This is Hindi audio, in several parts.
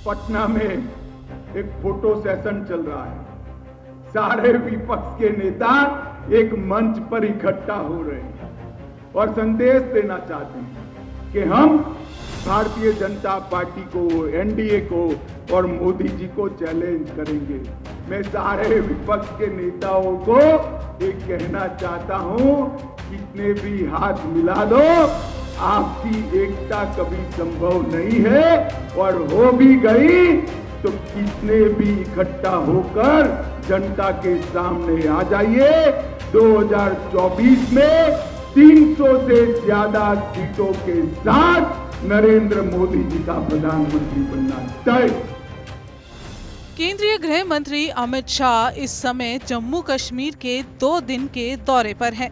पटना में एक फोटो सेशन चल रहा है। सारे विपक्ष के नेता एक मंच पर इकट्ठा हो रहे हैं और संदेश देना चाहते हैं कि हम भारतीय जनता पार्टी को, एनडीए को और मोदी जी को चैलेंज करेंगे। मैं सारे विपक्ष के नेताओं को एक कहना चाहता हूं, कितने भी हाथ मिला दो, आपकी एकता कभी संभव नहीं है, और हो भी गई तो कितने भी इकट्ठा होकर जनता के सामने आ जाइए। 2024 में 300 से ज्यादा सीटों के साथ नरेंद्र मोदी जी का प्रधानमंत्री बनना तय। केंद्रीय गृह मंत्री अमित शाह इस समय जम्मू कश्मीर के 2 दिन के दौरे पर हैं,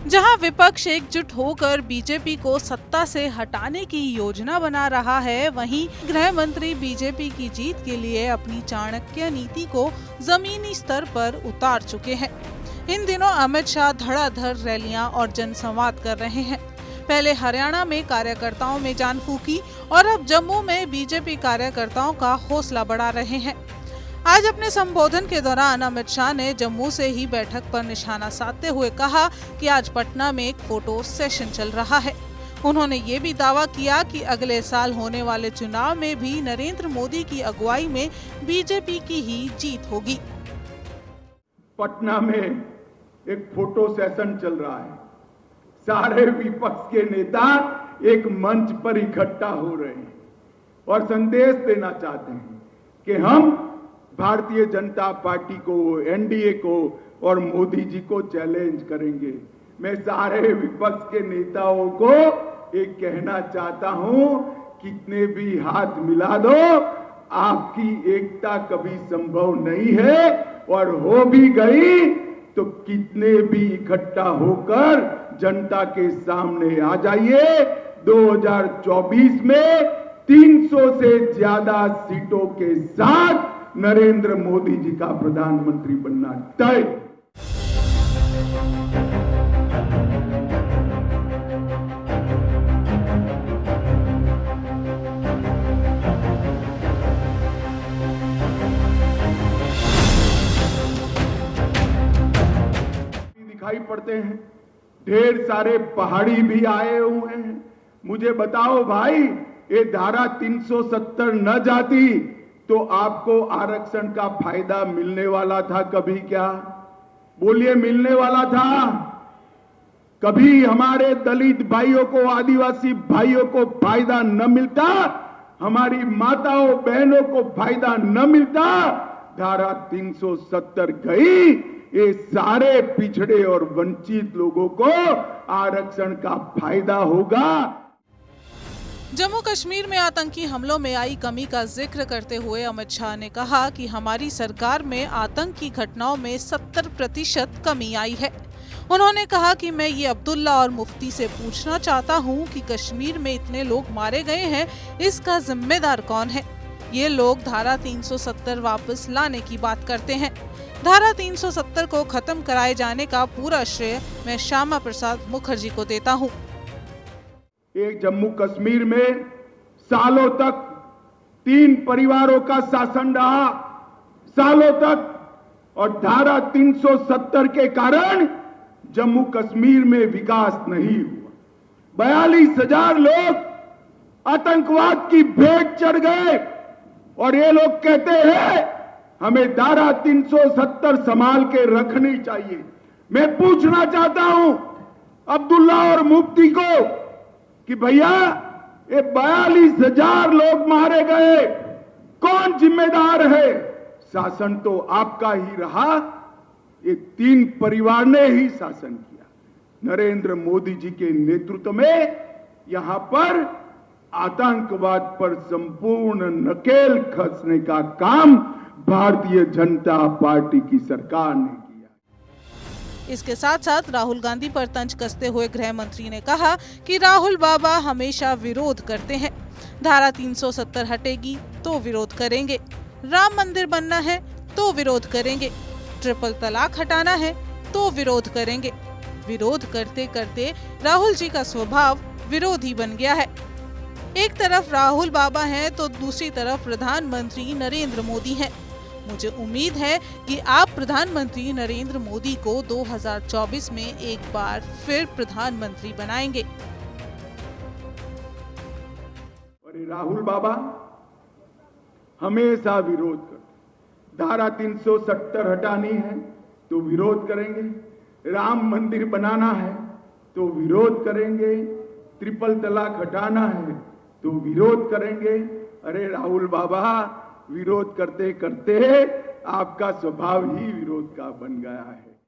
जहां विपक्ष एकजुट होकर बीजेपी को सत्ता से हटाने की योजना बना रहा है। वहीं गृह मंत्री बीजेपी की जीत के लिए अपनी चाणक्य नीति को जमीनी स्तर पर उतार चुके हैं। इन दिनों अमित शाह धड़ाधड़ रैलियां और जनसंवाद कर रहे हैं। पहले हरियाणा में कार्यकर्ताओं में जान फूंकी और अब जम्मू में बीजेपी कार्यकर्ताओं का हौसला बढ़ा रहे हैं। आज अपने संबोधन के दौरान अमित शाह ने जम्मू से ही बैठक पर निशाना साधते हुए कहा कि आज पटना में एक फोटो सेशन चल रहा है। उन्होंने ये भी दावा किया कि अगले साल होने वाले चुनाव में भी नरेंद्र मोदी की अगुवाई में बीजेपी की ही जीत होगी। पटना में एक फोटो सेशन चल रहा है। सारे विपक्ष के नेता एक मंच पर इकट्ठा हो रहे हैं और संदेश देना चाहते हैं कि हम भारतीय जनता पार्टी को, एनडीए को और मोदी जी को चैलेंज करेंगे। मैं सारे विपक्ष के नेताओं को एक कहना चाहता हूं, कितने भी हाथ मिला दो, आपकी एकता कभी संभव नहीं है, और हो भी गई तो कितने भी इकट्ठा होकर जनता के सामने आ जाइए। 2024 में 300 से ज्यादा सीटों के साथ नरेंद्र मोदी जी का प्रधानमंत्री बनना तय। दिखाई पड़ते हैं, ढेर सारे पहाड़ी भी आए हुए हैं। मुझे बताओ भाई, ये धारा 370 न जाती तो आपको आरक्षण का फायदा मिलने वाला था कभी क्या? बोलिए, मिलने वाला था? कभी हमारे दलित भाइयों को, आदिवासी भाइयों को फायदा न मिलता? हमारी माताओं बहनों को फायदा न मिलता? धारा 370 गई, ये सारे पिछड़े और वंचित लोगों को आरक्षण का फायदा होगा। जम्मू कश्मीर में आतंकी हमलों में आई कमी का जिक्र करते हुए अमित शाह ने कहा कि हमारी सरकार में आतंक की घटनाओं में 70% कमी आई है। उन्होंने कहा कि मैं ये अब्दुल्ला और मुफ्ती से पूछना चाहता हूँ कि कश्मीर में इतने लोग मारे गए हैं, इसका जिम्मेदार कौन है? ये लोग धारा 370 वापस लाने की बात करते हैं। धारा 370 को खत्म कराए जाने का पूरा श्रेय मैं श्यामा प्रसाद मुखर्जी को देता हूँ। एक जम्मू कश्मीर में सालों तक 3 परिवारों का शासन रहा, सालों तक, और धारा 370 के कारण जम्मू कश्मीर में विकास नहीं हुआ। 42,000 लोग आतंकवाद की भेंट चढ़ गए और ये लोग कहते हैं हमें धारा 370 संभाल के रखनी चाहिए। मैं पूछना चाहता हूं अब्दुल्ला और मुफ्ती को कि भैया, ये 42,000 लोग मारे गए, कौन जिम्मेदार है? शासन तो आपका ही रहा, ये 3 परिवार ने ही शासन किया। नरेंद्र मोदी जी के नेतृत्व में यहां पर आतंकवाद पर संपूर्ण नकेल कसने का काम भारतीय जनता पार्टी की सरकार ने किया। इसके साथ साथ राहुल गांधी पर तंज कसते हुए गृह मंत्री ने कहा कि राहुल बाबा हमेशा विरोध करते हैं। धारा 370 हटेगी तो विरोध करेंगे, राम मंदिर बनना है तो विरोध करेंगे, ट्रिपल तलाक हटाना है तो विरोध करेंगे। विरोध करते करते राहुल जी का स्वभाव विरोधी बन गया है। एक तरफ राहुल बाबा हैं तो दूसरी तरफ प्रधानमंत्री नरेंद्र मोदी हैं। मुझे उम्मीद है कि आप प्रधानमंत्री नरेंद्र मोदी को 2024 में एक बार फिर प्रधानमंत्री बनाएंगे। और राहुल बाबा हमेशा विरोध करते, धारा 370 हटानी है तो विरोध करेंगे, राम मंदिर बनाना है तो विरोध करेंगे, ट्रिपल तलाक हटाना है तो विरोध करेंगे। अरे राहुल बाबा, विरोध करते करते आपका स्वभाव ही विरोध का बन गया है।